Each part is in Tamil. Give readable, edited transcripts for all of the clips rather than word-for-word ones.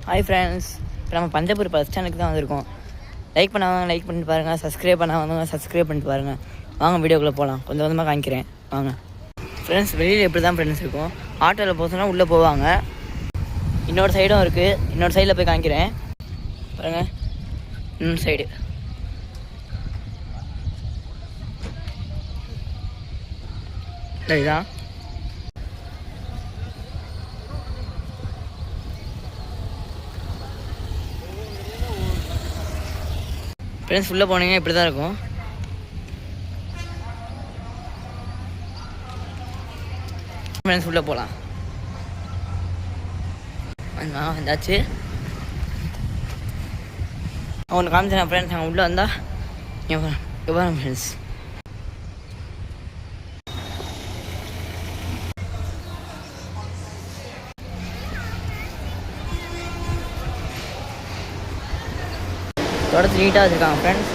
ஹாய் ஃப்ரெண்ட்ஸ், இப்போ நம்ம பஞ்சப்பூர் பஸ் ஸ்டாண்டுக்கு தான் வந்திருக்கோம். லைக் பண்ணாதவங்க லைக் பண்ணிட்டு பாருங்கள், சப்ஸ்கிரைப் பண்ணாதவங்க சப்ஸ்கிரைப் பண்ணிட்டு பாருங்கள். வாங்க வீடியோக்குள்ளே போகலாம். கொஞ்சம் கொஞ்சமாக காமிக்கிறேன் வாங்க. ஃப்ரெண்ட்ஸ், வெளியில் எப்படி தான் ஃப்ரெண்ட்ஸ் இருக்கும். ஆட்டோவில் போச்சுன்னா உள்ளே போவாங்க. இன்னொரு சைடும் இருக்குது. இன்னொரு சைடில் போய் காமிக்கிறேன் பாருங்கள். இன்னொரு சைடு இதுதான். ஃப்ரெண்ட்ஸ், உள்ளே போனீங்க இப்படி தான் இருக்கும். ஃப்ரெண்ட்ஸ், உள்ளே போகலாம். வந்தாச்சு. ஒன்று காமிச்சேன் ஃப்ரெண்ட்ஸ். அங்கே உள்ளே வந்தால் எவ்வளோ ஃப்ரெண்ட்ஸ். தொடர்ந்து நீட்டாக வச்சுருக்காங்க ஃப்ரெண்ட்ஸ்.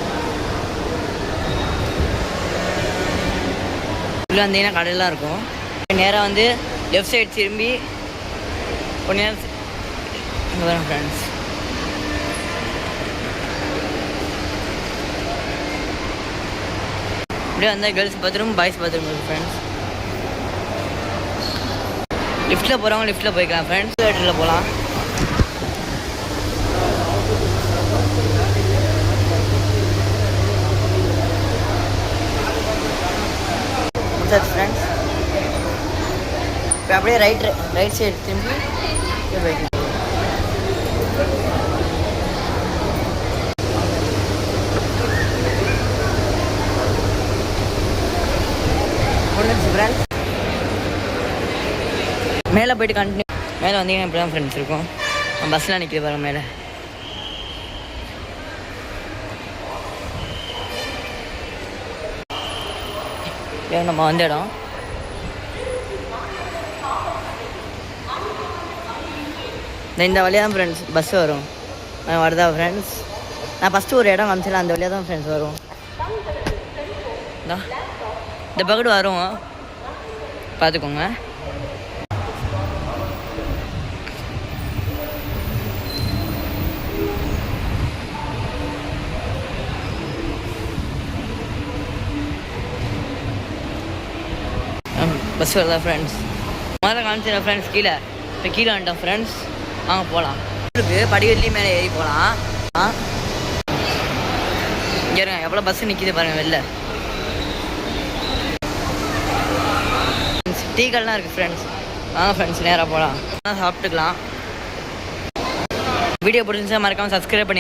உள்ளே வந்தீங்கன்னா கடையெல்லாம் இருக்கும். நேராக வந்து லெஃப்ட் சைடு திரும்பி கொஞ்ச நேரம் இங்கே வரேன் ஃப்ரெண்ட்ஸ். அப்படியே வந்தால் கேர்ள்ஸ் பாத்ரூம், பாய்ஸ் பாத்ரூம் இருக்குது ஃப்ரெண்ட்ஸ். லிஃப்ட்டில் போகிறவங்க லிஃப்ட்டில் போய்க்கலாம் ஃப்ரெண்ட்ஸ். தேட்டரில் போகலாம். ஃப்ரெண்ட்ஸ், இப்போ அப்படியே ரைட் சைடு திரும்பி போய்க்கலாம். ஃப்ரெண்ட்ஸ், மேலே போய்ட்டு கண்டினியூ. மேலே வந்தீங்கன்னா இப்படி தான் ஃப்ரெண்ட்ஸ் இருக்கும். பஸ்லாம் நிற்கிது பாருங்க மேலே. நம்ம வந்த இடம். இந்த வழியாக தான் ஃப்ரெண்ட்ஸ் பஸ் வரும். வருதா ஃப்ரெண்ட்ஸ்? நான் ஃபஸ்ட்டு ஒரு இடம் காமிச்சேன், அந்த வழியாக தான் ஃப்ரெண்ட்ஸ் வரும். இந்த பக்கெட் வரும், பார்த்துக்கோங்க. பஸ் வருதா ஃப்ரெண்ட்ஸ்? முதல்ல காமிச்சிடறேன் ஃப்ரெண்ட்ஸ். இப்போ கீழே வந்துட்டோம் ஃப்ரெண்ட்ஸ். வாங்க போகலாம். இருக்குது படிக்கட்டுலேயும் மேலே ஏறி போகலாம். இங்கே இருங்க, எவ்வளோ பஸ்ஸு நிற்கிது பாருங்கள் வெளில. டீக்கள்லாம் இருக்குது ஃப்ரெண்ட்ஸ். வாங்க ஃப்ரெண்ட்ஸ் நேராக போகலாம். சாப்பிட்டுக்கலாம். வீடியோ பிடிச்சிருந்தா மறக்காமல் சப்ஸ்கிரைப் பண்ணி